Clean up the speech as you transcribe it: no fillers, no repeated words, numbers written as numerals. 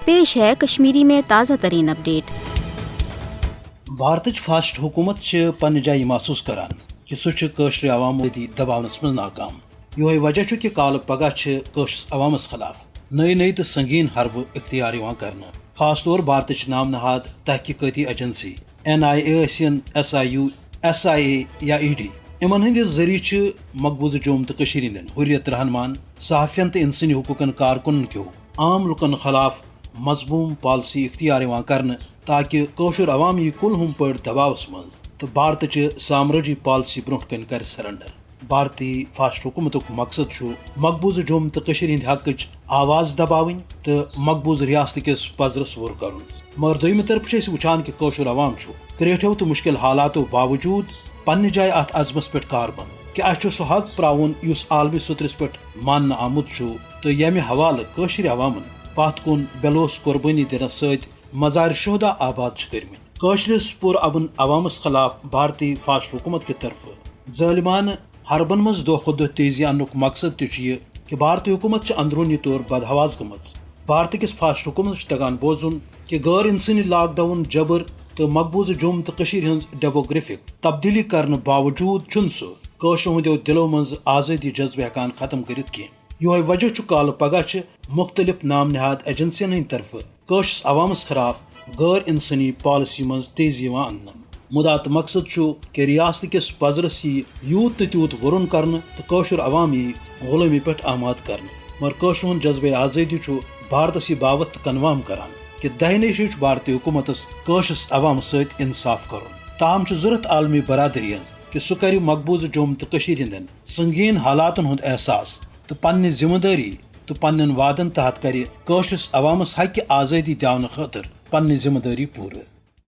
پیش ہے کشمیری میں تازہ ترین اپڈیٹ۔ بھارت فاسٹ حکومت پنہ جائیں محسوس کران کہ سہ عوام دباونس من ناکام۔ یہ وجہ کہ کال پگہ قشرس عوامس خلاف نئی تو سنگین حرب اختیار کرنا، خاص طور بھارت نام نہاد تحقیقاتی ایجنسی NIA ٲسِن SIA یا ED امن ہندس ذریعہ مقبوضہ جوم تو ہند حریت رہنمان صحافین تو انسانی حقوقن کارکنن کیو عام لکن خلاف مضموم پالسی اختیار کرنا تاکہ قشر عوام یہ کلہم پہ دباؤس مز تو بھارت سامرٲجی پالسی برو کن کر سرنڈر۔ بھارتی فاسٹ حکومت مقصد مقبوضہ جوم تو ہند حق آواز دباون تو مقبوضہ ریاست کس پزرس وور کرن، مگر دویمہ طرف وچان کہ قشر عوام کریٹھو تو مشکل حالاتو باوجود پنہ جائے ات عزمس پہ کاربند کہ اچھے سہ حق پراؤن اس عالمی سطرس پہ ماننا آمت تو یمہ حوالہ قشر عوامن پت کن بلوس قربانی دنس ست مزار شہدا آباد کرمت۔ قشرس پور امن عوامس خلاف بھارتی فاسٹ حکومت کی طرف ظالمانہ حربن مز دہ کھت دہ تیزی انک مقصد تہ کہ بھارتی حکومت اندرونی طور بدحواس گمت۔ بھارت کس فاسٹ حکومت تگان بوزن کہ غیر انسانی لاک ڈاؤن جبر تو مقبوضہ جوم تو ہز ڈیموگرافک تبدیلی کرنے باوجود چھ سہ قشرو ہندو دلو مز آزادی جذبہ ہکان ختم کرت کی۔ یہ وجہ کال پگہ مختلف نام نہاد ایجنسین ہند طرف قشرس عوامس خلاف غیر انسانی پالسی مز تیزی ان مدا تو مقصد کہ ریاست کس پزرس یوت تو تیوت ورن کرنے تو قشر عوام غلامی پہ آماد کرنے، مگر قشر ہند جذبہ آزادی بھارتس یہ باوت کنوام کران کہ دہنے بھارتی حکومتس قشرس عوام ست انصاف کرن۔ تاہم ضرورت عالمی برادری کہ سہ کر مقبوضہ جوم تو ہند سنگین حالاتن ہند احساس تو پنہ ذمہ داری تو پنن وعدن تحت کر قشرس عوامس حق آزادی داون خاطر پنہ ذمہ داری پورہ۔